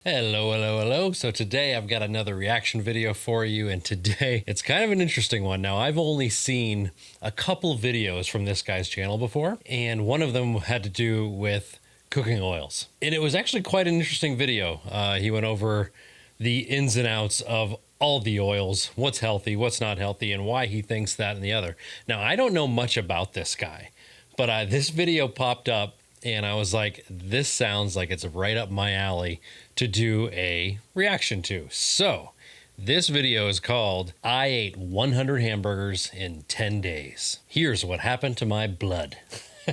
Hello, hello, hello. So today I've got another reaction video for you, and today it's kind of an interesting one. Now, I've only seen a couple videos from this guy's channel before, and one of them had to do with cooking oils. And it was actually quite an interesting video. He went over the ins and outs of all the oils, what's healthy, what's not healthy, and why he thinks that and the other. Now, I don't know much about this guy, but this video popped up and I was like, this sounds like it's right up my alley to do a reaction to. So this video is called I Ate 100 Hamburgers in 10 Days. Here's what happened to my blood.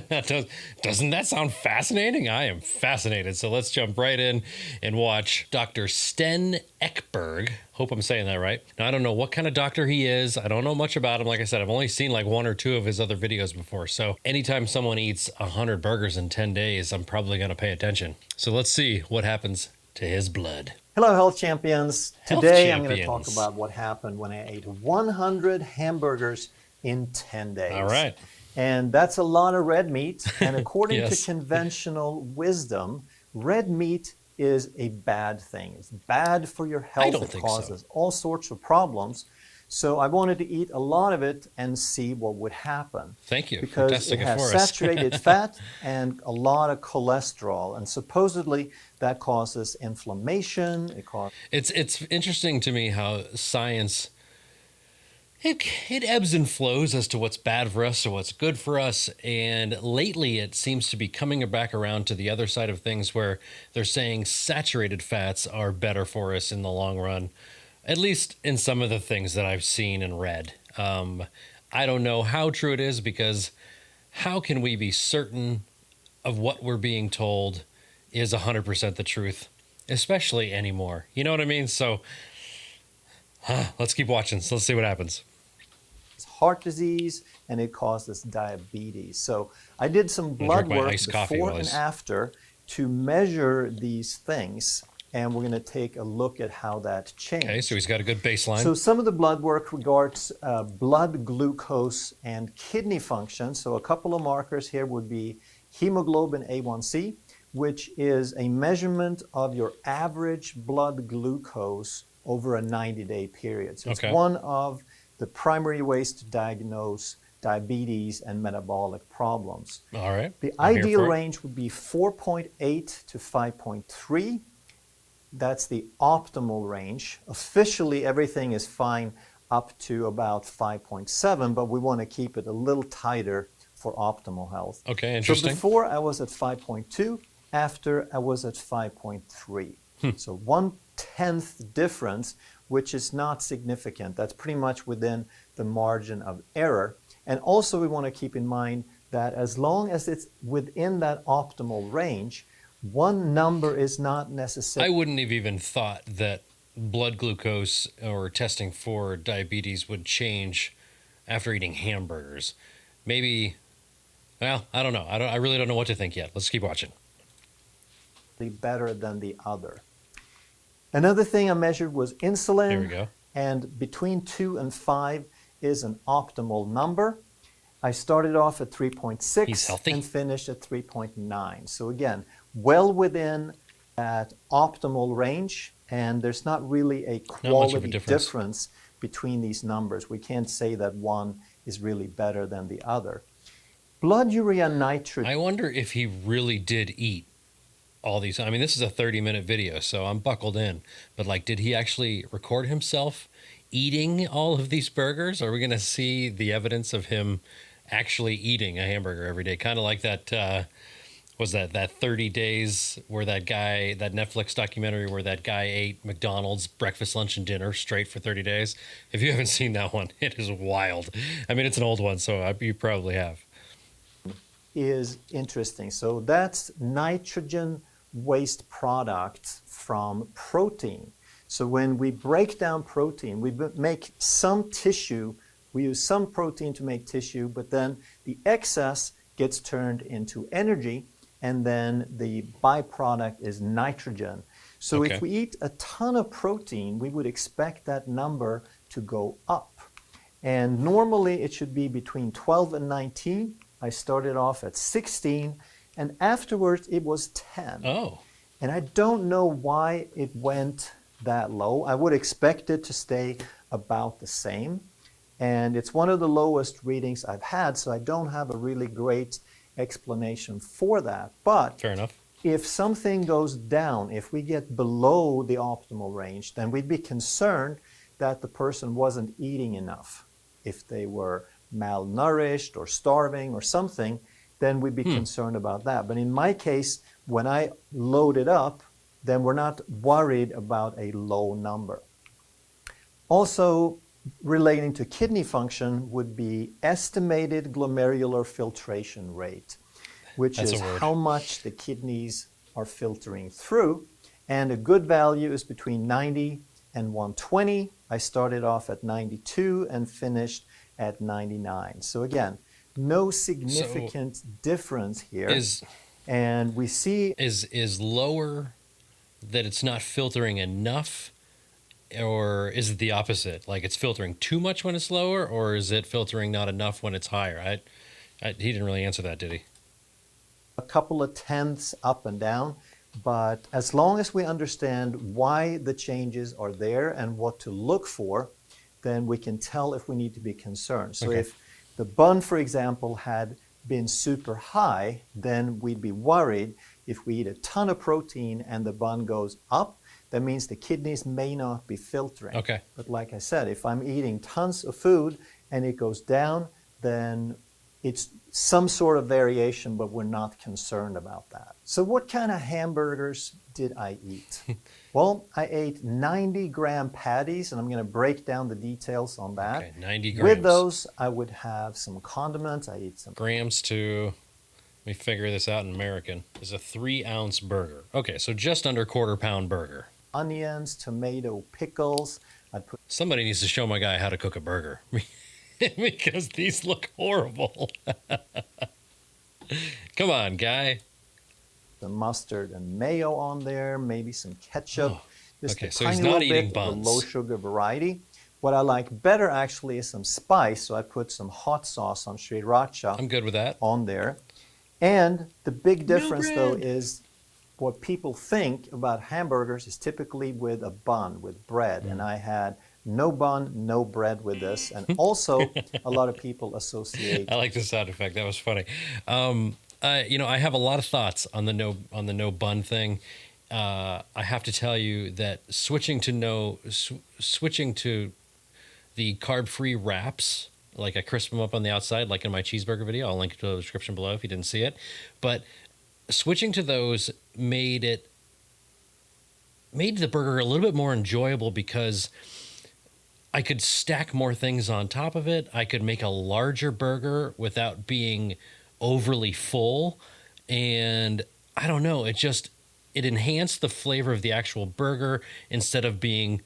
Doesn't that sound fascinating? I am fascinated. So let's jump right in and watch Dr. Sten Ekberg. Hope I'm saying that right. Now, I don't know what kind of doctor he is. I don't know much about him. Like I said, I've only seen like one or two of his other videos before. So anytime someone eats 100 burgers in 10 days, I'm probably going to pay attention. So let's see what happens to his blood. Hello, health champions. Health Today champions. I'm going to talk about what happened when I ate 100 hamburgers in 10 days. All right. And that's a lot of red meat. And according Yes. to conventional wisdom, red meat is a bad thing. It's bad for your health. I don't it think causes so. all sorts of problems. So I wanted to eat a lot of it and see what would happen. Thank you for Because testing it it has for us. saturated fat and a lot of cholesterol. And supposedly that causes inflammation. It's interesting to me how science it ebbs and flows as to what's bad for us or what's good for us. And lately it seems to be coming back around to the other side of things where they're saying saturated fats are better for us in the long run, at least in some of the things that I've seen and read. I don't know how true it is, because how can we be certain of what we're being told is 100% the truth, especially anymore? You know what I mean? So let's keep watching. So let's see what happens. It's heart disease, and it causes diabetes. So I did some blood drink my work iced coffee before while and he's- after to measure these things, and we're going to take a look at how that changed. Okay, so he's got a good baseline. So some of the blood work regards blood glucose and kidney function. So a couple of markers here would be hemoglobin A1C, which is a measurement of your average blood glucose over a 90-day period. So it's Okay. one of the primary ways to diagnose diabetes and metabolic problems. All right. The I'm here ideal for it. range would be 4.8 to 5.3. That's the optimal range. Officially, everything is fine up to about 5.7, but we want to keep it a little tighter for optimal health. Okay, So interesting. before I was at 5.2, after I was at 5.3. So 1/10 difference, which is not significant. That's pretty much within the margin of error. And also we want to keep in mind that as long as it's within that optimal range, one number is not necessary. I wouldn't have even thought that blood glucose or testing for diabetes would change after eating hamburgers. Maybe, well, I don't know. I really don't know what to think yet. Let's keep watching. Better than the other. Another thing I measured was insulin. Here we go. And between 2 and 5 is an optimal number. I started off at He's 3.6 healthy. and finished at 3.9. So again, well within that optimal range, and there's not really a much of a quality difference. difference between these numbers. We can't say that one is really better than the other. Blood urea nitrogen. I wonder if he really did eat all these. I mean, this is a 30-minute video, so I'm buckled in. But like, did he actually record himself eating all of these burgers? Are we going to see the evidence of him actually eating a hamburger every day? Kind of like that, was that 30 days where that Netflix documentary where that guy ate McDonald's breakfast, lunch, and dinner straight for 30 days? If you haven't seen that one, it is wild. I mean, it's an old one, so you probably have. Is interesting. So that's nitrogen waste products from protein. So when we break down protein, we make some tissue, we use some protein to make tissue, but then the excess gets turned into energy, and then the byproduct is nitrogen. So Okay. if we eat a ton of protein, we would expect that number to go up. And normally it should be between 12 and 19. I started off at 16, and afterwards it was 10. Oh. And I don't know why it went that low. I would expect it to stay about the same. And it's one of the lowest readings I've had, so I don't have a really great explanation for that. But Fair enough. if something goes down, if we get below the optimal range, then we'd be concerned that the person wasn't eating enough. If they were malnourished or starving or something, then we'd be concerned about that. But in my case, when I load it up, then we're not worried about a low number. Also, relating to kidney function would be estimated glomerular filtration rate, which is how much the kidneys are filtering through. And a good value is between 90 and 120. I started off at 92 and finished at 99. So again, no significant difference here. And we see is lower that it's not filtering enough, or is it the opposite? Like it's filtering too much when it's lower, or is it filtering not enough when it's higher? He didn't really answer that, did he? A couple of tenths up and down, but as long as we understand why the changes are there and what to look for, then we can tell if we need to be concerned. So if the bun, for example, had been super high, then we'd be worried. If we eat a ton of protein and the bun goes up, that means the kidneys may not be filtering. Okay. But like I said, if I'm eating tons of food and it goes down, then it's some sort of variation, but we're not concerned about that. So what kind of hamburgers did I eat? Well, I ate 90-gram patties, and I'm going to break down the details on that. Okay, 90 grams. With those, I would have some condiments. I eat some grams to, let me figure this out in American, is a 3-ounce burger. Okay, so just under quarter-pound burger. Onions, tomato, pickles. Somebody needs to show my guy how to cook a burger. Because these look horrible. Come on, guy. The mustard and mayo on there, maybe some ketchup. Just okay, a so tiny he's not little eating bit buns. of the low sugar variety. What I like better actually is some spice, so I put some hot sauce on sriracha. I'm good with that. On there. And the big difference though is what people think about hamburgers is typically with a bun, with bread. And I had no bun, no bread with this. And also, a lot of people associate. I like the sound effect. That was funny. I have a lot of thoughts on the no bun thing. I have to tell you that switching to the carb-free wraps, like I crisp them up on the outside, like in my cheeseburger video. I'll link it to the description below if you didn't see it. But switching to those made the burger a little bit more enjoyable because I could stack more things on top of it. I could make a larger burger without being overly full. And I don't know, it enhanced the flavor of the actual burger instead of being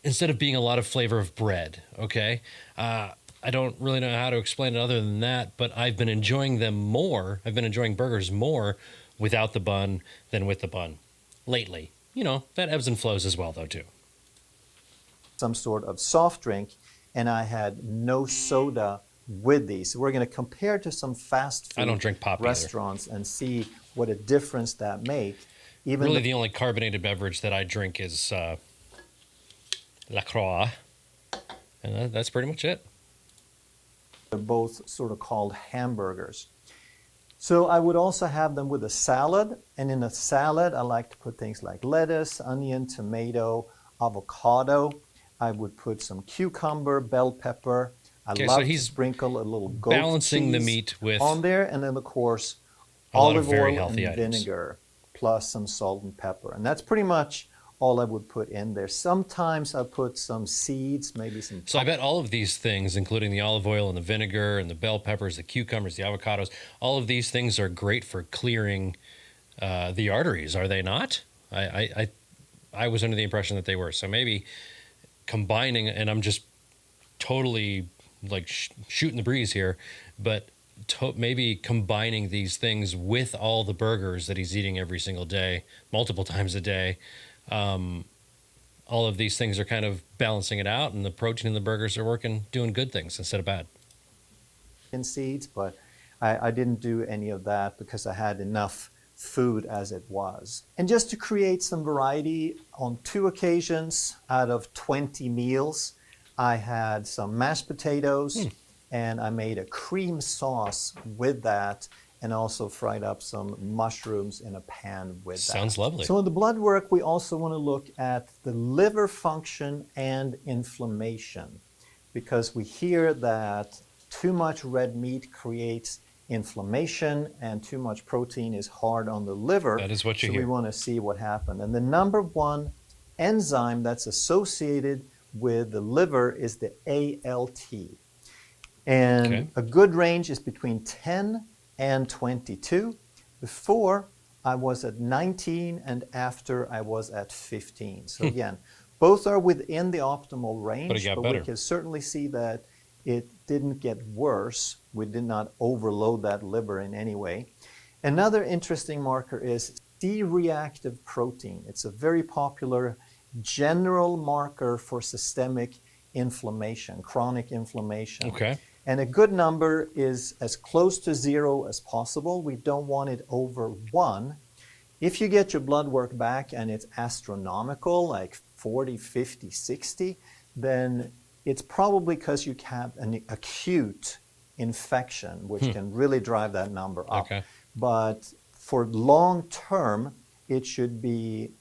a lot of flavor of bread. Okay. I don't really know how to explain it other than that, but I've been enjoying them more. I've been enjoying burgers more without the bun than with the bun lately. That ebbs and flows as well though too. Some sort of soft drink, and I had no soda with these. So we're going to compare to some fast food I don't drink pop restaurants and see what a difference that made. Really, the only carbonated beverage that I drink is La Croix, and that's pretty much it. They're both sort of called hamburgers. So I would also have them with a salad, and in a salad I like to put things like lettuce, onion, tomato, avocado. I would put some cucumber, bell pepper. I love to sprinkle a little goat balancing cheese the meat with on there, and then of course olive oil and items. vinegar, plus some salt and pepper, and that's pretty much all I would put in there. Sometimes I put some seeds, maybe some. So I bet all of these things, including the olive oil and the vinegar and the bell peppers, the cucumbers, the avocados, all of these things are great for clearing the arteries, are they not? I was under the impression that they were. So maybe combining, and I'm just totally like shooting the breeze here, but maybe combining these things with all the burgers that he's eating every single day, multiple times a day. All of these things are kind of balancing it out, and the protein in the burgers are doing good things instead of bad. In seeds, but I didn't do any of that because I had enough food as it was. And just to create some variety, on 2 occasions out of 20 meals, I had some mashed potatoes and I made a cream sauce with that, and also fried up some mushrooms in a pan with that. Sounds lovely. So in the blood work, we also want to look at the liver function and inflammation, because we hear that too much red meat creates inflammation and too much protein is hard on the liver. That is what you so hear. We want to see what happened. And the number one enzyme that's associated with the liver is the ALT. And a good range is between 10 and 22. Before, I was at 19, and after I was at 15. So again, both are within the optimal range, But it got better. we can certainly see that it didn't get worse. We did not overload that liver in any way. Another interesting marker is C-reactive protein. It's a very popular general marker for systemic inflammation, chronic inflammation. Okay. And a good number is as close to 0 as possible. We don't want it over 1. If you get your blood work back and it's astronomical, like 40, 50, 60, then it's probably because you have an acute infection, which can really drive that number up. Okay. But for long term, it should be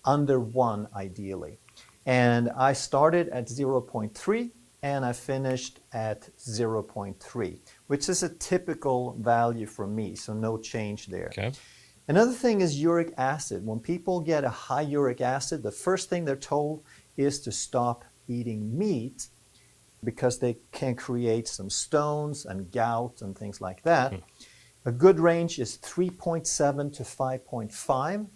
under 1 ideally. And I started at 0.3 and I finished at 0.3, which is a typical value for me, so no change there. Okay. Another thing is uric acid. When people get a high uric acid, the first thing they're told is to stop eating meat, because they can create some stones and gout and things like that. A good range is 3.7 to 5.5,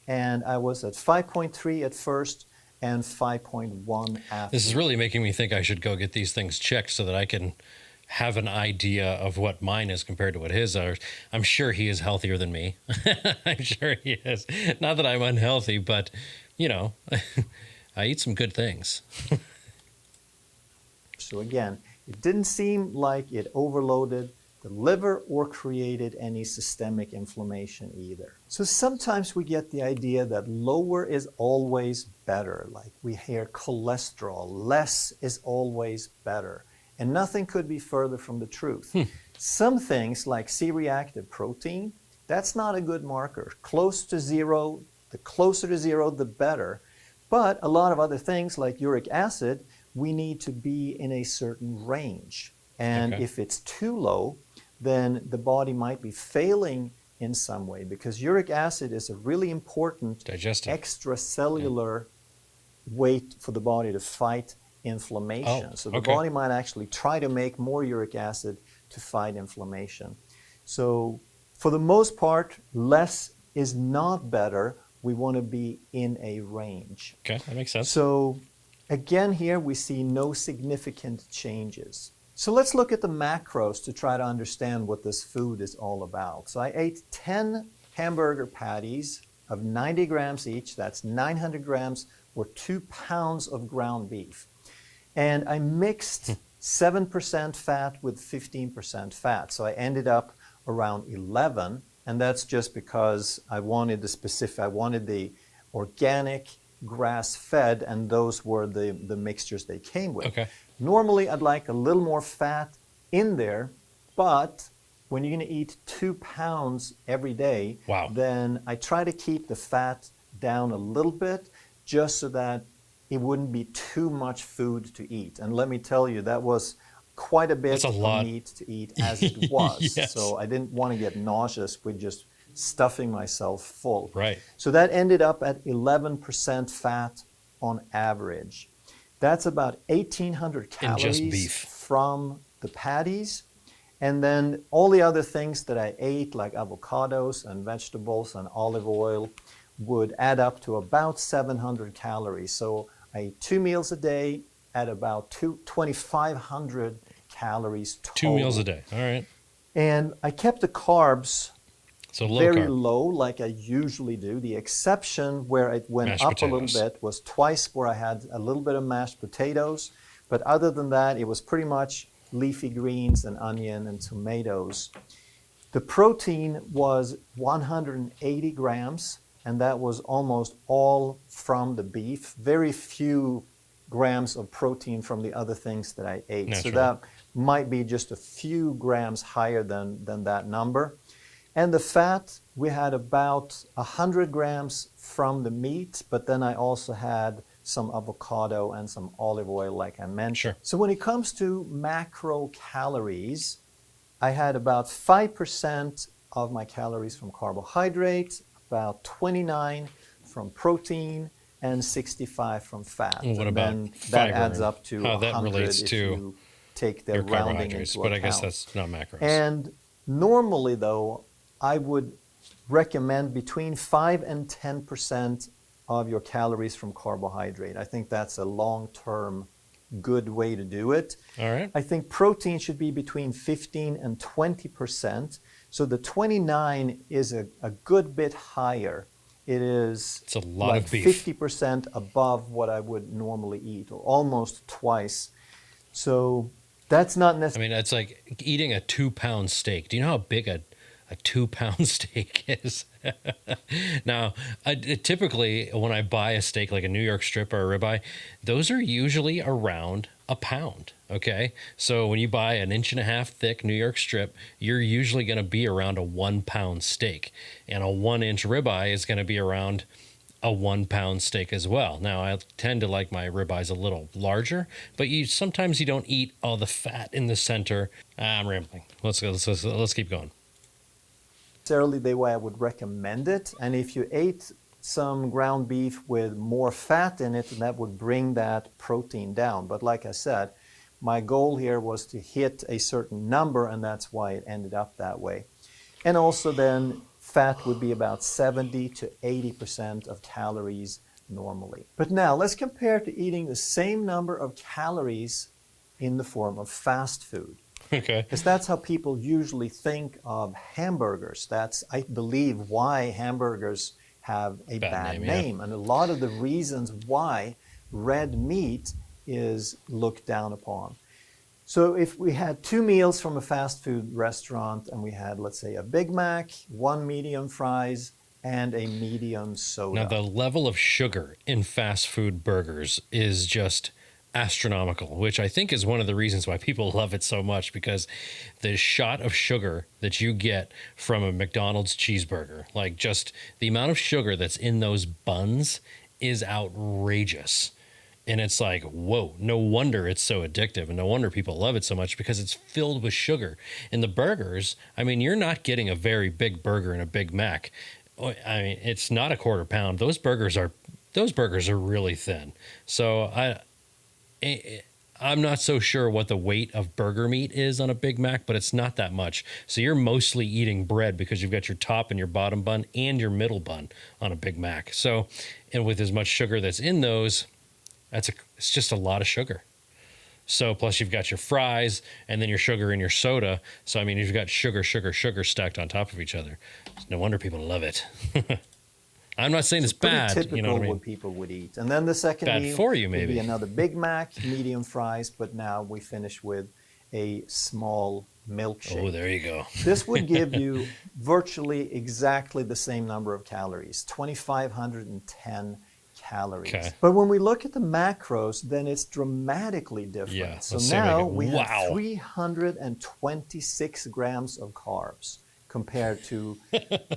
and I was at 5.3 at first and 5.1 after. This is really making me think I should go get these things checked so that I can have an idea of what mine is compared to what his are. I'm sure he is healthier than me. I'm sure he is. Not that I'm unhealthy, but, you know, I eat some good things. So again, it didn't seem like it overloaded the liver or created any systemic inflammation either. So sometimes we get the idea that lower is always better. Like we hear cholesterol, less is always better. And nothing could be further from the truth. Some things like C-reactive protein, that's not a good marker. Close to 0, the closer to 0, the better. But a lot of other things like uric acid, we need to be in a certain range. And if it's too low, then the body might be failing in some way, because uric acid is a really important extracellular weight for the body to fight inflammation. So the body might actually try to make more uric acid to fight inflammation. So for the most part, less is not better. We want to be in a range. Okay, that makes sense. So again, here we see no significant changes. So let's look at the macros to try to understand what this food is all about. So I ate 10 hamburger patties of 90 grams each. That's 900 grams or 2 pounds of ground beef. And I mixed 7% fat with 15% fat. So I ended up around 11. And that's just because I wanted the organic, grass-fed, and those were the mixtures they came with. Okay. Normally, I'd like a little more fat in there, but when you're going to eat 2 pounds every day, then I try to keep the fat down a little bit, just so that it wouldn't be too much food to eat. And let me tell you, that was quite a bit of meat to eat as it was. So I didn't want to get nauseous with just stuffing myself full. Right. So that ended up at 11% fat on average. That's about 1,800 calories from the patties. And then all the other things that I ate, like avocados and vegetables and olive oil, would add up to about 700 calories. So I ate 2 meals a day at about 2,500 calories total. 2 meals a day, all right. And I kept the carbs low very carb. low, like I usually do. The exception where it went up a little bit was twice where I had a little bit of mashed potatoes. But other than that, it was pretty much leafy greens and onion and tomatoes. The protein was 180 grams, and that was almost all from the beef. Very few grams of protein from the other things that I ate. Naturally. So that might be just a few grams higher than that number. And the fat, we had about 100 grams from the meat, but then I also had some avocado and some olive oil, like I mentioned. Sure. So when it comes to macro calories, I had about 5% of my calories from carbohydrates, about 29 from protein, and 65 from fat. What and about then fiber that adds up to how that 100 relates if to you take the your rounding carbohydrates? into But account. I guess that's not macros. And normally, though, I would recommend between 5 and 10% of your calories from carbohydrate. I think that's a long-term good way to do it. All right. I think protein should be between 15 and 20%. So the 29 is a good bit higher. It's a lot like of beef. 50% above what I would normally eat, or almost twice. So that's not necessarily. I mean, it's like eating a 2-pound steak. Do you know how big a 2-pound steak is? Now, typically when I buy a steak like a New York strip or a ribeye, those are usually around a pound. Okay. So when you buy an 1.5 inch thick New York strip, you're usually going to be around a 1-pound steak, and a 1-inch ribeye is going to be around a 1-pound steak as well. Now, I tend to like my ribeyes a little larger, but sometimes you don't eat all the fat in the center. I'm rambling. Let's keep going. Necessarily the way I would recommend it. And if you ate some ground beef with more fat in it, that would bring that protein down. But like I said, my goal here was to hit a certain number, and that's why it ended up that way. And also then fat would be about 70 to 80% of calories normally. But now let's compare to eating the same number of calories in the form of fast food. Okay. Because that's how people usually think of hamburgers. That's, I believe, why hamburgers have a bad name. Yeah. And a lot of the reasons why red meat is looked down upon. So if we had 2 meals from a fast food restaurant and we had, let's say, a Big Mac, 1 medium fries, and a medium soda. Now, the level of sugar in fast food burgers is just astronomical, which I think is one of the reasons why people love it so much, because the shot of sugar that you get from a McDonald's cheeseburger, like just the amount of sugar that's in those buns is outrageous. And it's like, whoa, no wonder it's so addictive, and no wonder people love it so much, because it's filled with sugar. And the burgers, I mean, you're not getting a very big burger in a Big Mac. I mean, it's not a 1/4 pound. Those burgers are really thin. So I'm not so sure what the weight of burger meat is on a Big Mac, but it's not that much. So you're mostly eating bread, because you've got your top and your bottom bun and your middle bun on a Big Mac. So, and with as much sugar that's in those, it's just a lot of sugar. So plus you've got your fries and then your sugar and your soda. So, I mean, you've got sugar stacked on top of each other. No wonder people love it. I'm not saying it's bad. Typical, you know what I mean? what people would eat. And then the second Bad meal for you, would maybe. be another Big Mac, medium fries, but now we finish with a small milkshake. Oh, there you go. This would give you virtually exactly the same number of calories, 2,510 calories. Okay. But when we look at the macros, then it's dramatically different. Yeah, so let's see now if we wow. have 326 grams of carbs compared to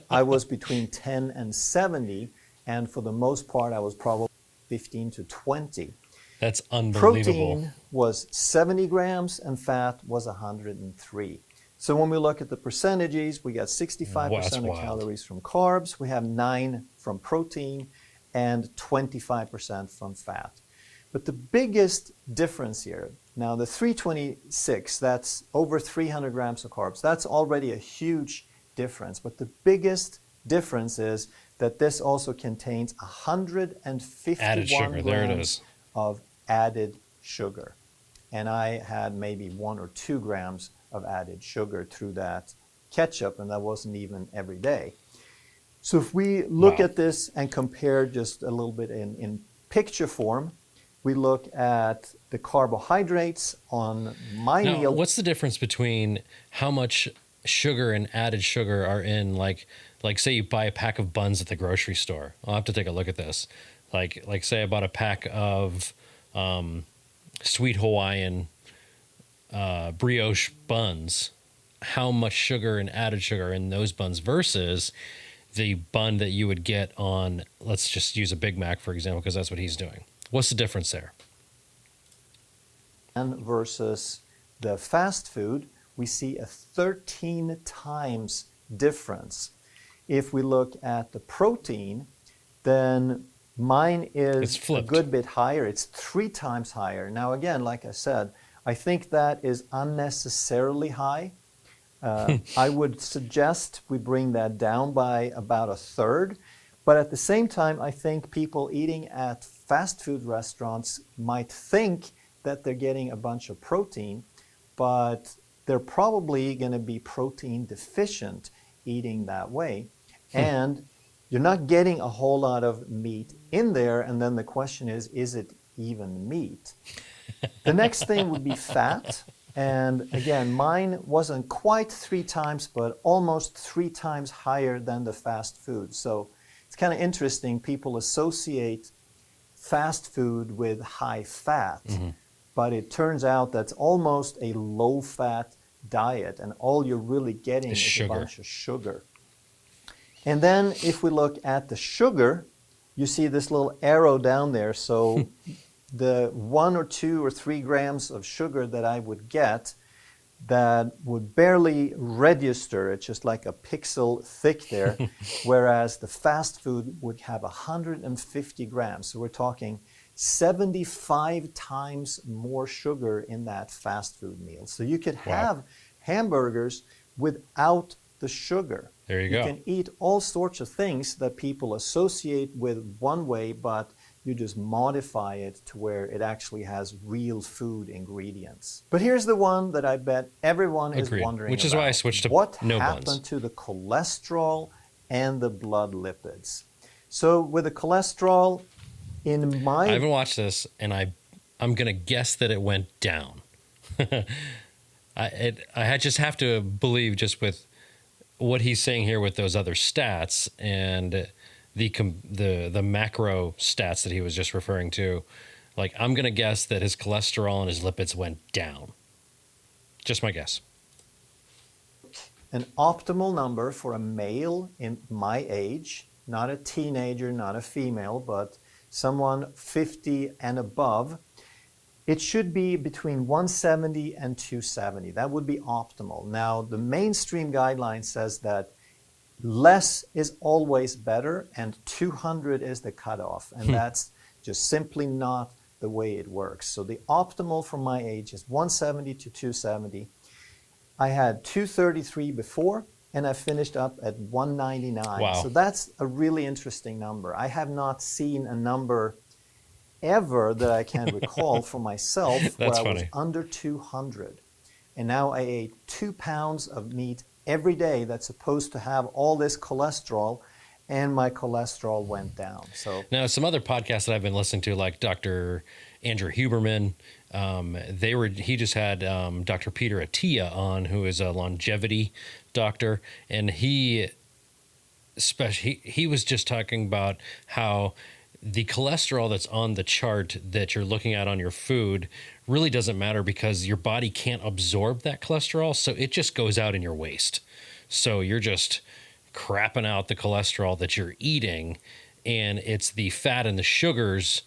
I was between 10 and 70, and for the most part I was probably 15 to 20. That's unbelievable. Protein was 70 grams and fat was 103. So when we look at the percentages, we got 65% of calories from carbs, we have 9 from protein, and 25% from fat. But the biggest difference here, now the 326, that's over 300 grams of carbs. That's already a huge difference. But the biggest difference is that this also contains 151 added sugar. There it grams is. of added sugar. And I had maybe 1 or 2 grams of added sugar through that ketchup, and that wasn't even every day. So if we look at this and compare just a little bit in picture form, we look at the carbohydrates on my meal. What's the difference between how much sugar and added sugar are in like say you buy a pack of buns at the grocery store. I'll have to take a look at this. Like say I bought a pack of sweet Hawaiian brioche buns. How much sugar and added sugar in those buns versus the bun that you would get on, let's just use a Big Mac, for example, because that's what he's doing. What's the difference there? And versus the fast food, we see a 13 times difference. If we look at the protein, then mine is a good bit higher. It's 3 times higher. Now, again, like I said, I think that is unnecessarily high. I would suggest we bring that down by about a third. But at the same time, I think people eating at fast food restaurants might think that they're getting a bunch of protein, but they're probably going to be protein deficient eating that way. And you're not getting a whole lot of meat in there. And then the question is it even meat? The next thing would be fat. And again, mine wasn't quite 3 times, but almost 3 times higher than the fast food. So it's kind of interesting. People associate fast food with high fat, but it turns out that's almost a low fat diet. And all you're really getting is a bunch of sugar. And then if we look at the sugar, you see this little arrow down there. So the 1 or 2 or 3 grams of sugar that I would get that would barely register, it's just like a pixel thick there, whereas the fast food would have 150 grams. So we're talking 75 times more sugar in that fast food meal. So you could have hamburgers without the sugar. There you go. You can eat all sorts of things that people associate with one way, but you just modify it to where it actually has real food ingredients. But here's the one that I bet everyone is wondering Which is about. why I switched to what no happened buns. to the cholesterol and the blood lipids? So with the cholesterol, in my... I haven't watched this, and I'm going to guess that it went down. I just have to believe just with what he's saying here with those other stats and the macro stats that he was just referring to, like I'm going to guess that his cholesterol and his lipids went down. Just my guess. An optimal number for a male in my age, not a teenager, not a female, but someone 50 and above, it should be between 170 and 270. That would be optimal. Now, the mainstream guideline says that less is always better, and 200 is the cutoff. And that's just simply not the way it works. So the optimal for my age is 170 to 270. I had 233 before, and I finished up at 199. Wow. So that's a really interesting number. I have not seen a number ever that I can recall for myself where I was under 200. And now I ate 2 pounds of meat every day that's supposed to have all this cholesterol, and my cholesterol went down. So now some other podcasts that I've been listening to, like Dr. Andrew Huberman, he just had Dr. Peter Attia on, who is a longevity doctor, and he was just talking about how the cholesterol that's on the chart that you're looking at on your food really doesn't matter because your body can't absorb that cholesterol, so it just goes out in your waste. So you're just crapping out the cholesterol that you're eating, and it's the fat and the sugars.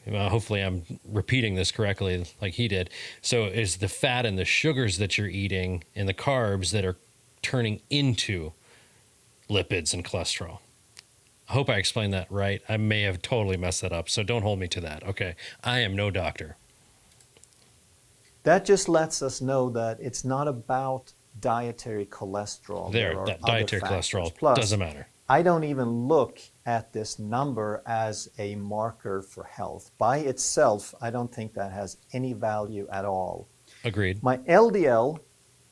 Hopefully I'm repeating this correctly like he did. So it's the fat and the sugars that you're eating and the carbs that are turning into lipids and cholesterol. I hope I explained that right. I may have totally messed that up, so don't hold me to that. Okay, I am no doctor. That just lets us know that it's not about dietary cholesterol. That dietary cholesterol doesn't matter. I don't even look at this number as a marker for health. By itself, I don't think that has any value at all. Agreed. My LDL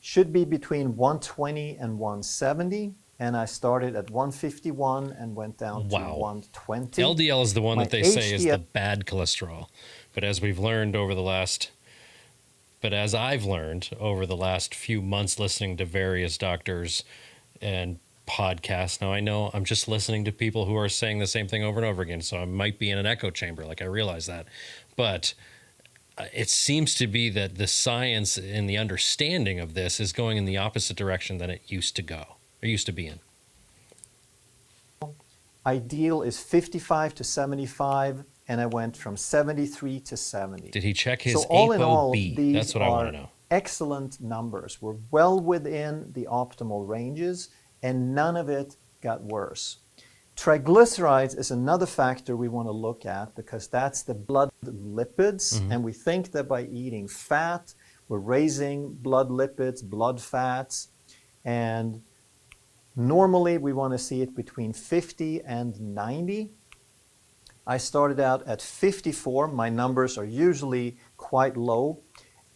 should be between 120 and 170. And I started at 151 and went down to 120. LDL is the one that they say is the bad cholesterol. But as we've learned over the last But as I've learned over the last few months listening to various doctors and podcasts, now I know I'm just listening to people who are saying the same thing over and over again, so I might be in an echo chamber, like I realize that. But it seems to be that the science and the understanding of this is going in the opposite direction than it used to go, or used to be in. Ideal is 55 to 75, and I went from 73 to 70. Did he check his so all in all, ApoB? these That's what I want to know. Excellent numbers. We're well within the optimal ranges, and none of it got worse. Triglycerides is another factor we want to look at because that's the blood lipids, and we think that by eating fat, we're raising blood lipids, blood fats, and normally we want to see it between 50 and 90. I started out at 54. My numbers are usually quite low,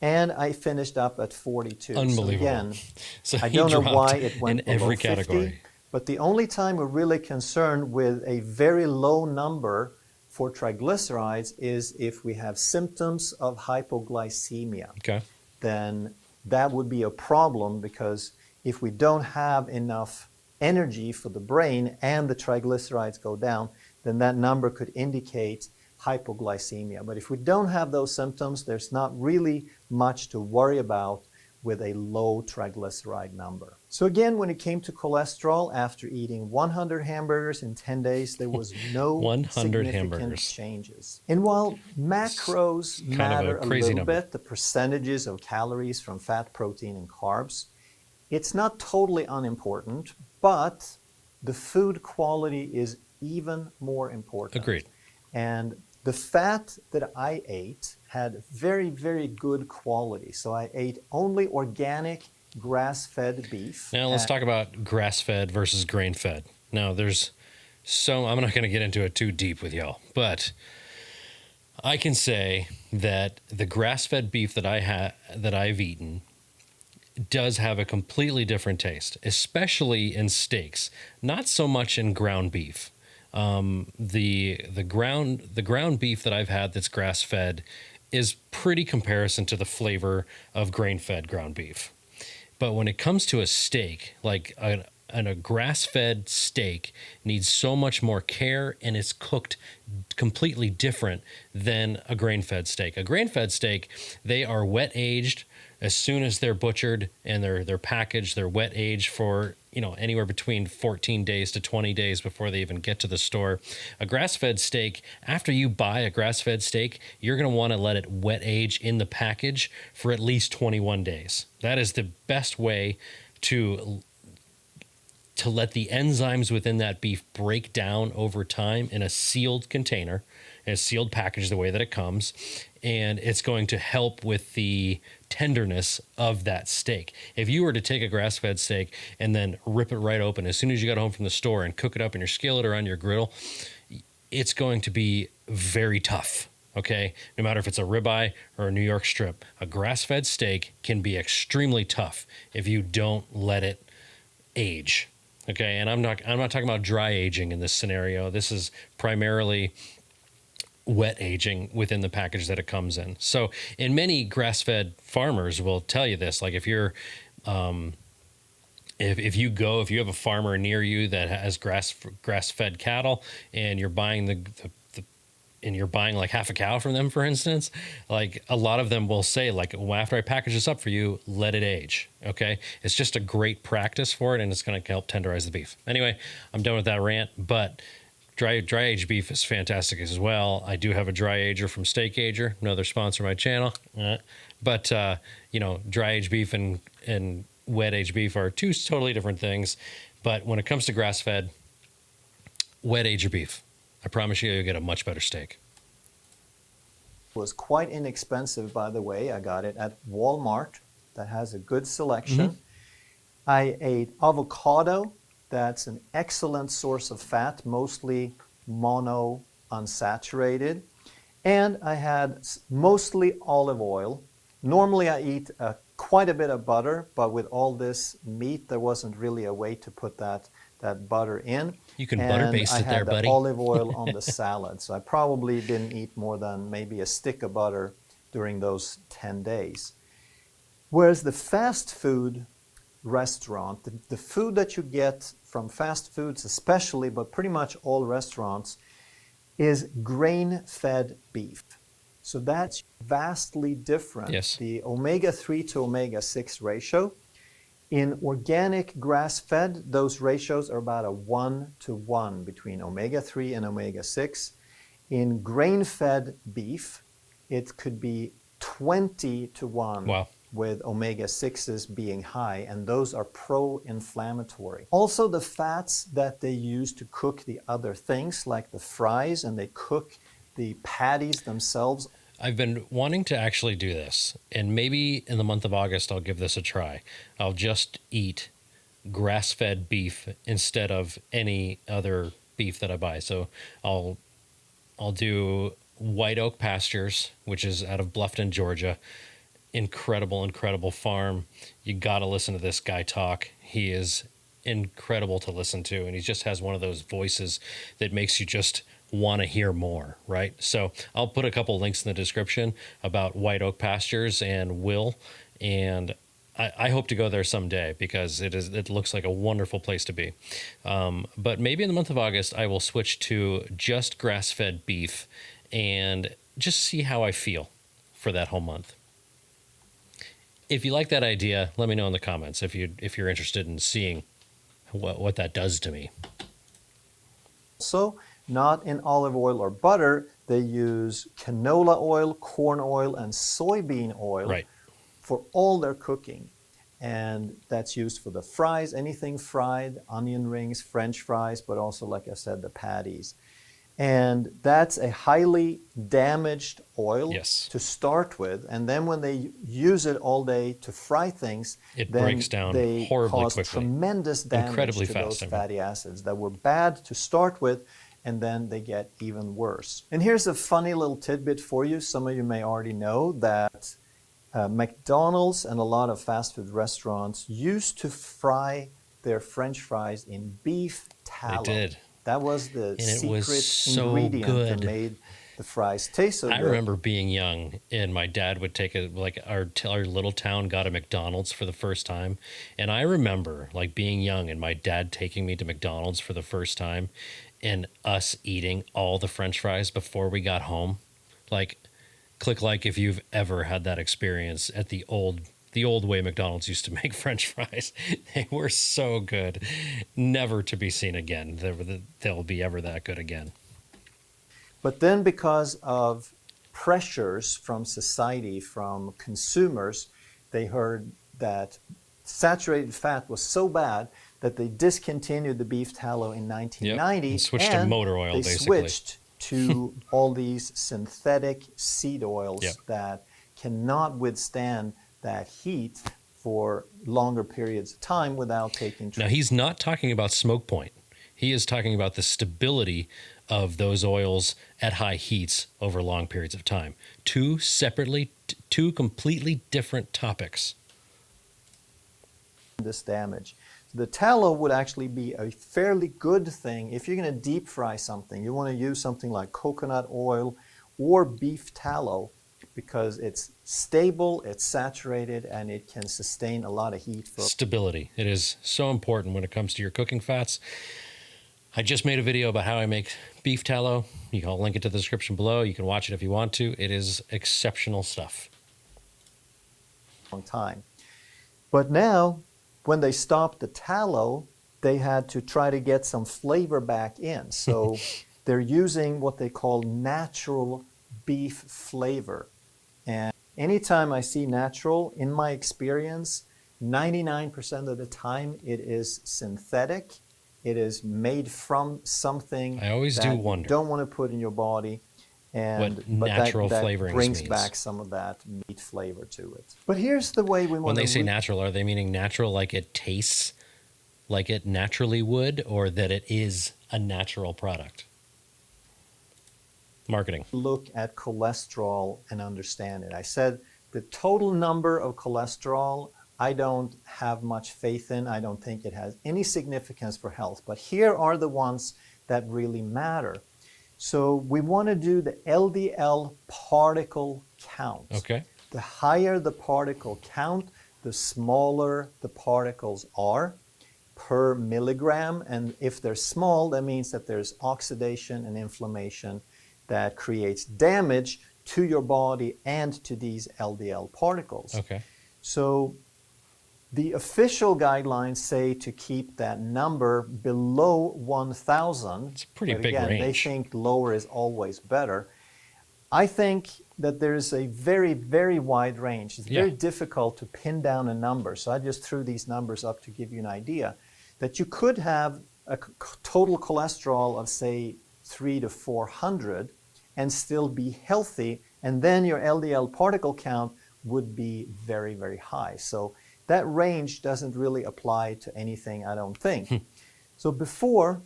and I finished up at 42. Unbelievable. So again, So I he don't know dropped why it went in below every 50, category. but the only time we're really concerned with a very low number for triglycerides is if we have symptoms of hypoglycemia. Okay. Then that would be a problem because if we don't have enough energy for the brain and the triglycerides go down, then that number could indicate hypoglycemia. But if we don't have those symptoms, there's not really much to worry about with a low triglyceride number. So again, when it came to cholesterol, after eating 100 hamburgers in 10 days, there was no 100 significant hamburgers. changes. And while macros Kind of a matter a crazy little number. bit, the percentages of calories from fat, protein, and carbs, it's not totally unimportant, but the food quality is even more important. Agreed. And the fat that I ate had very, very good quality. So I ate only organic grass-fed beef. Now let's talk about grass-fed versus grain-fed. Now I'm not going to get into it too deep with y'all, but I can say that the grass-fed beef that I've eaten does have a completely different taste, especially in steaks. Not so much in ground beef. The ground beef that I've had that's grass fed is pretty comparison to the flavor of grain fed ground beef. But when it comes to a steak, like a grass fed steak needs so much more care and it's cooked completely different than a grain fed steak. A grain fed steak, they are wet aged. As soon as they're butchered and they're packaged, they're wet aged for anywhere between 14 days to 20 days before they even get to the store. A grass-fed steak, after you buy a grass-fed steak, you're going to want to let it wet age in the package for at least 21 days. That is the best way to let the enzymes within that beef break down over time in a sealed container, in a sealed package the way that it comes, and it's going to help with the tenderness of that steak. If you were to take a grass-fed steak and then rip it right open as soon as you got home from the store and cook it up in your skillet or on your griddle, it's going to be very tough. Okay, no matter if it's a ribeye or a New York strip, a grass-fed steak can be extremely tough if you don't let it age. Okay, and I'm not talking about dry aging in this scenario. This is primarily wet aging within the package that it comes in. So, in many grass-fed farmers will tell you this. Like if you're, if you have a farmer near you that has grass-fed cattle, and you're buying and you're buying like half a cow from them, for instance, like a lot of them will say like, well, after I package this up for you, let it age. Okay. It's just a great practice for it. And it's going to help tenderize the beef. Anyway, I'm done with that rant, but dry aged beef is fantastic as well. I do have a dry ager from Steak Ager, another sponsor of my channel. But dry aged beef and wet aged beef are two totally different things. But when it comes to grass fed, wet age your beef. I promise you'll get a much better steak. It was quite inexpensive, by the way. I got it at Walmart. That has a good selection. I ate avocado. That's an excellent source of fat, mostly mono unsaturated. And I had mostly olive oil. Normally I eat quite a bit of butter, but with all this meat, there wasn't really a way to put that butter in. You can butter baste it there, buddy. I had the olive oil on the salad, so I probably didn't eat more than maybe a stick of butter during those 10 days. Whereas the fast food restaurant, the food that you get from fast foods especially, but pretty much all restaurants, is grain-fed beef. So that's vastly different. Yes. The omega-3 to omega-6 ratio. In organic grass-fed, those ratios are about a 1-to-1 between omega-3 and omega-6. In grain-fed beef, it could be 20-to-1. Wow. With omega-6s being high, and those are pro-inflammatory. Also, the fats that they use to cook the other things, like the fries, and they cook the patties themselves. I've been wanting to actually do this, and maybe in the month of August I'll give this a try. I'll just eat grass-fed beef instead of any other beef that I buy. So I'll do White Oak Pastures, which is out of Bluffton, Georgia. Incredible farm. You got to listen to this guy talk. He is incredible to listen to, and he just has one of those voices that makes you just want to hear more, right? So I'll put a couple links in the description about White Oak Pastures and Will, and I hope to go there someday because it looks like a wonderful place to be. But maybe in the month of August I will switch to just grass-fed beef and just see how I feel for that whole month. If you like that idea, let me know in the comments if you're interested in seeing what that does to me. So, not in olive oil or butter, they use canola oil, corn oil, and soybean oil Right. for all their cooking. And that's used for the fries, anything fried, onion rings, French fries, but also, like I said, the patties. And that's a highly damaged oil Yes. to start with. And then when they use it all day to fry things, It then breaks down they horribly cause quickly. tremendous damage Incredibly to fast, those I mean. fatty acids that were bad to start with, and then they get even worse. And here's a funny little tidbit for you. Some of you may already know that McDonald's and a lot of fast food restaurants used to fry their French fries in beef tallow. They did. That was the And it secret was so ingredient that good. made the fries taste so I good. remember being young, and my dad would take our little town got a McDonald's for the first time, and I remember being young and my dad taking me to McDonald's for the first time, and us eating all the French fries before we got home. Click like if you've ever had that experience at the old way McDonald's used to make French fries. They were so good, never to be seen again. They'll be ever that good again. But then because of pressures from society, from consumers, they heard that saturated fat was so bad that they discontinued the beef tallow in 1990. And switched to motor oil, they basically. switched to all these synthetic seed oils Yep. that cannot withstand that heat for longer periods of time without taking Now, treatment. he's not talking about smoke point. He is talking about the stability of those oils at high heats over long periods of time. Two completely different topics. This damage. The tallow would actually be a fairly good thing if you're going to deep fry something. You want to use something like coconut oil or beef tallow because it's stable, it's saturated, and it can sustain a lot of heat. Stability. It is so important when it comes to your cooking fats. I just made a video about how I make beef tallow. I'll link it to the description below. You can watch it if you want to. It is exceptional stuff. Long time. But now, when they stopped the tallow, they had to try to get some flavor back in. So they're using what they call natural beef flavor. And anytime I see natural, in my experience, 99% of the time it is synthetic. It is made from something I always do wonder you don't want to put in your body. And what but natural that flavorings brings means. back some of that meat flavor to it. But here's the way we want When to they say natural, are they meaning natural like it tastes like it naturally would, or that it is a natural product? Marketing. look at cholesterol and understand it. I said the total number of cholesterol I don't have much faith in. I don't think it has any significance for health. But here are the ones that really matter. So we want to do the LDL particle count. Okay. The higher the particle count, the smaller the particles are per milligram. And if they're small, that means that there's oxidation and inflammation that creates damage to your body and to these LDL particles. Okay. So the official guidelines say to keep that number below 1,000. It's a pretty but big again, range. they think lower is always better. I think that there's a very, very wide range. It's very difficult to pin down a number. So I just threw these numbers up to give you an idea that you could have a total cholesterol of, say, 300 to 400 and still be healthy. And then your LDL particle count would be very, very high. So that range doesn't really apply to anything, I don't think. So before,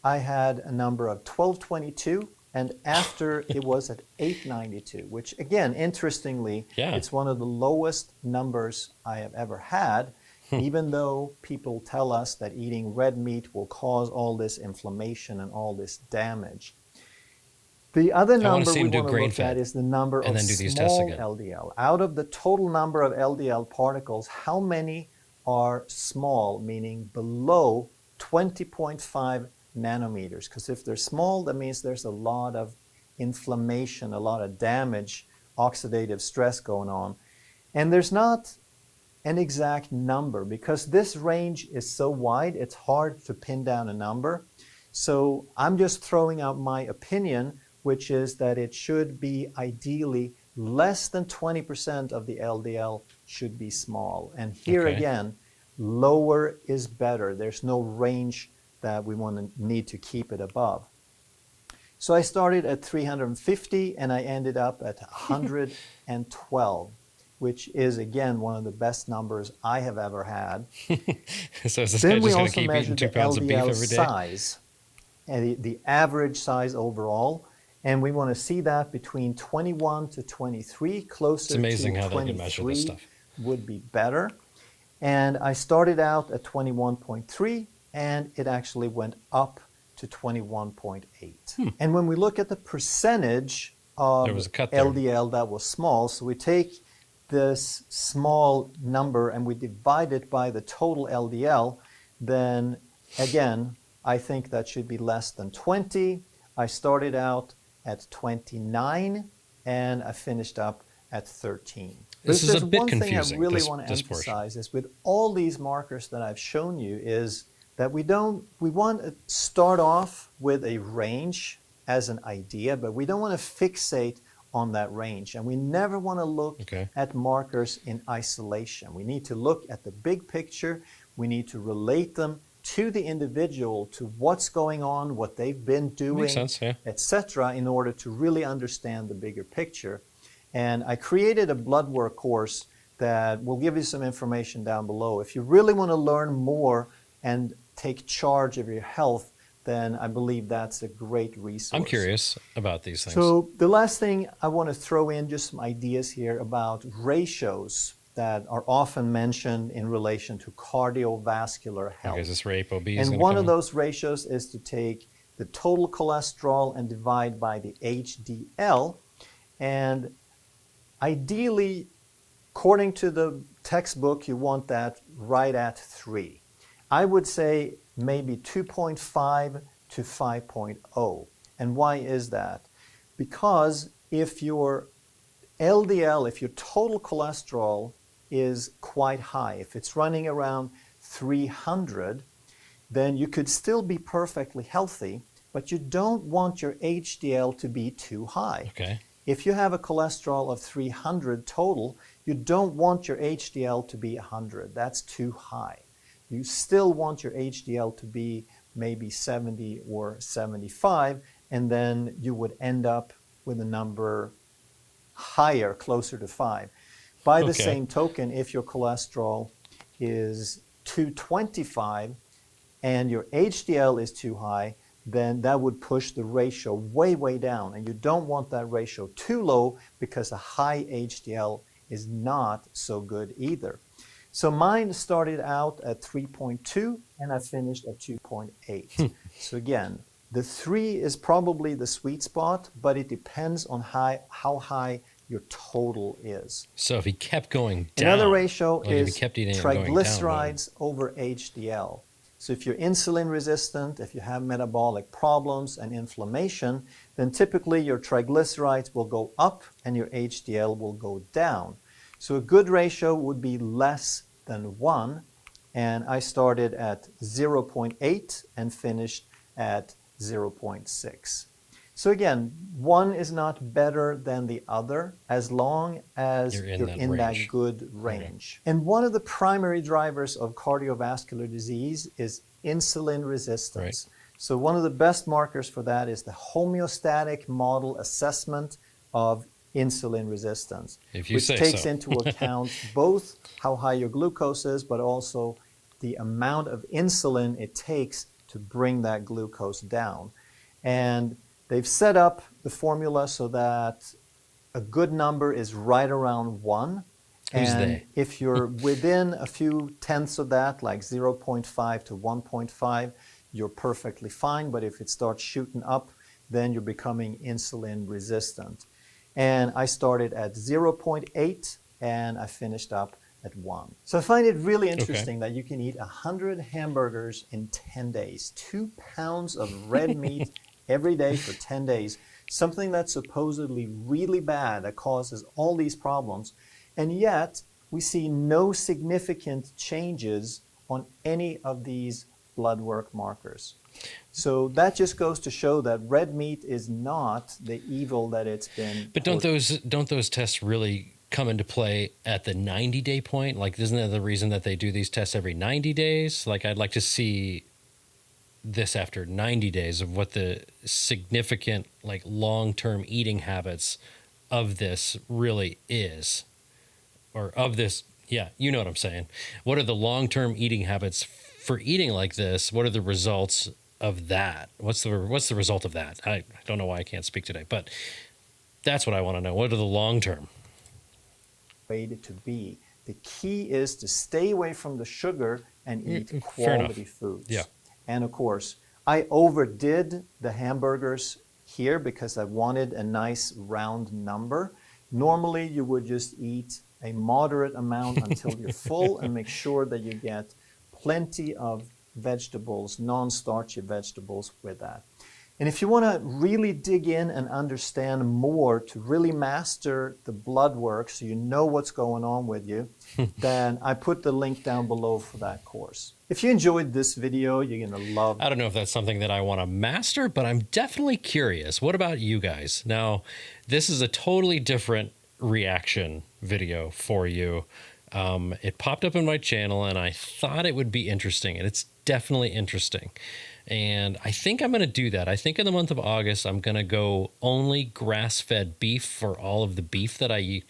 I had a number of 1222, and after it was at 892, which again, interestingly, it's one of the lowest numbers I have ever had, even though people tell us that eating red meat will cause all this inflammation and all this damage. The other number we want to look at is the number of small LDL. Out of the total number of LDL particles, how many are small, meaning below 20.5 nanometers? Because if they're small, that means there's a lot of inflammation, a lot of damage, oxidative stress going on. And there's not an exact number because this range is so wide, it's hard to pin down a number. So I'm just throwing out my opinion, which is that it should be ideally less than 20% of the LDL should be small. And here again, lower is better. There's no range that we need to keep it above. So I started at 350 and I ended up at 112, which is again one of the best numbers I have ever had. So is this guy just going to keep eating 2 pounds of beef every day? Size, and the average size overall. And we want to see that between 21 to 23, closer to 23 it's amazing how they can measure this stuff. Would be better. And I started out at 21.3, and it actually went up to 21.8. And when we look at the percentage of LDL that was small, so we take this small number and we divide it by the total LDL, then again, I think that should be less than 20. I started out at 29 and I finished up at 13. This is a bit confusing. One thing I really want to emphasize is with all these markers that I've shown you is that we want to start off with a range as an idea, but we don't want to fixate on that range. And we never want to look at markers in isolation. We need to look at the big picture. We need to relate them to the individual, to what's going on, what they've been doing, etc., in order to really understand the bigger picture. And I created a blood work course that will give you some information down below. If you really want to learn more and take charge of your health, then I believe that's a great resource. I'm curious about these things. So the last thing I want to throw in just some ideas here about ratios that are often mentioned in relation to cardiovascular health. Okay, is this where ApoB is? And one of those ratios is to take the total cholesterol and divide by the HDL. And ideally, according to the textbook, you want that right at 3. I would say maybe 2.5 to 5.0. And why is that? Because if your LDL, if your total cholesterol is quite high, if it's running around 300, then you could still be perfectly healthy, but you don't want your HDL to be too high. Okay. If you have a cholesterol of 300 total, you don't want your HDL to be 100. That's too high. You still want your HDL to be maybe 70 or 75, and then you would end up with a number higher, closer to 5. By the same token, if your cholesterol is 225 and your HDL is too high, then that would push the ratio way, way down. And you don't want that ratio too low because a high HDL is not so good either. So mine started out at 3.2 and I finished at 2.8. So again, the 3 is probably the sweet spot, but it depends on how high your total is. So if he kept going down, Another ratio like if is he kept eating and going down, triglycerides over HDL. So if you're insulin resistant, if you have metabolic problems and inflammation, then typically your triglycerides will go up and your HDL will go down. So a good ratio would be less than 1, and I started at 0.8 and finished at 0.6. So again, one is not better than the other as long as you're in that good range. Okay. And one of the primary drivers of cardiovascular disease is insulin resistance. Right. So one of the best markers for that is the homeostatic model assessment of insulin resistance, which takes into account both how high your glucose is, but also the amount of insulin it takes to bring that glucose down. And they've set up the formula so that a good number is right around 1. And if you're within a few tenths of that, like 0.5 to 1.5, you're perfectly fine. But if it starts shooting up, then you're becoming insulin resistant. And I started at 0.8 and I finished up at 1. So I find it really interesting that you can eat 100 hamburgers in 10 days, 2 pounds of red meat every day for 10 days, something that's supposedly really bad that causes all these problems. And yet we see no significant changes on any of these blood work markers. So that just goes to show that red meat is not the evil that it's been. But don't those tests really come into play at the 90-day point? Like, isn't that the reason that they do these tests every 90 days? Like, I'd like to see this after 90 days of what the significant, like, long-term eating habits of this really is, or of this. Yeah, you know what I'm saying. What are the long-term eating habits for eating like this? What are the results of that? What's the result of that? I don't know why I can't speak today, but that's what I want to know. What are the long-term? Way to be. The key is to stay away from the sugar and eat quality foods. Yeah. And of course, I overdid the hamburgers here because I wanted a nice round number. Normally, you would just eat a moderate amount until you're full and make sure that you get plenty of vegetables, non-starchy vegetables with that. And if you want to really dig in and understand more to really master the blood work so you know what's going on with you, then I put the link down below for that course. If you enjoyed this video, you're going to love it. I don't know if that's something that I want to master, but I'm definitely curious. What about you guys? Now, this is a totally different reaction video for you. It popped up on my channel and I thought it would be interesting, and it's definitely interesting. And I think I'm going to do that. I think in the month of August, I'm going to go only grass-fed beef for all of the beef that I eat.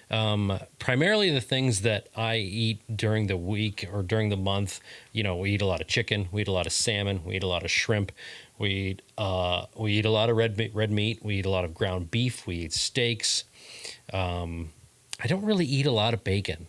Primarily the things that I eat during the week or during the month. You know, we eat a lot of chicken, we eat a lot of salmon, we eat a lot of shrimp, we eat a lot of red meat, we eat a lot of ground beef, we eat steaks. I don't really eat a lot of bacon.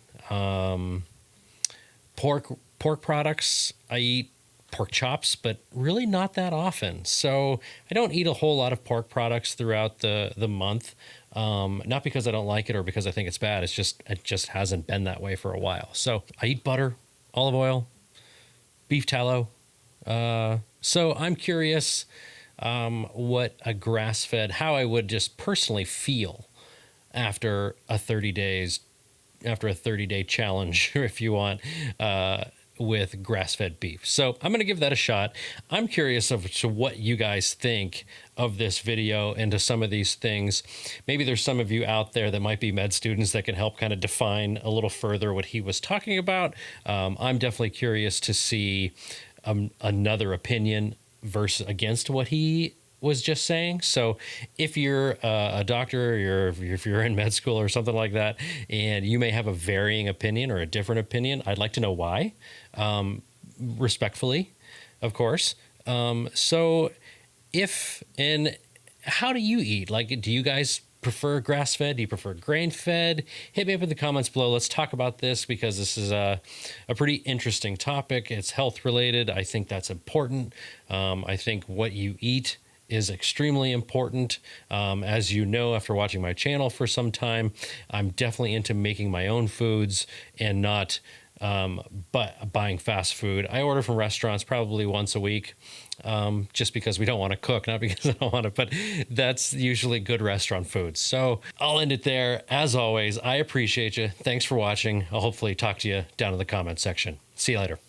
Pork products, I eat pork chops, but really not that often. So I don't eat a whole lot of pork products throughout the month. Not because I don't like it or because I think it's bad. It just hasn't been that way for a while. So I eat butter, olive oil, beef tallow. So I'm curious what a grass-fed, how I would just personally feel after a 30-day challenge, if you want, with grass-fed beef. So I'm going to give that a shot. I'm curious to what you guys think of this video and to some of these things. Maybe there's some of you out there that might be med students that can help kind of define a little further what he was talking about. I'm definitely curious to see another opinion against what he was just saying. So if you're a doctor, or if you're in med school or something like that, and you may have a varying opinion or a different opinion, I'd like to know why, respectfully, of course. So how do you eat? Like, do you guys prefer grass-fed? Do you prefer grain-fed? Hit me up in the comments below. Let's talk about this because this is a pretty interesting topic. It's health-related. I think that's important. I think what you eat is extremely important. As you know, after watching my channel for some time, I'm definitely into making my own foods and not but buying fast food. I order from restaurants probably once a week, just because we don't want to cook, not because I don't want to, but that's usually good restaurant food. So I'll end it there. As always, I appreciate you. Thanks for watching. I'll hopefully talk to you down in the comments section. See you later.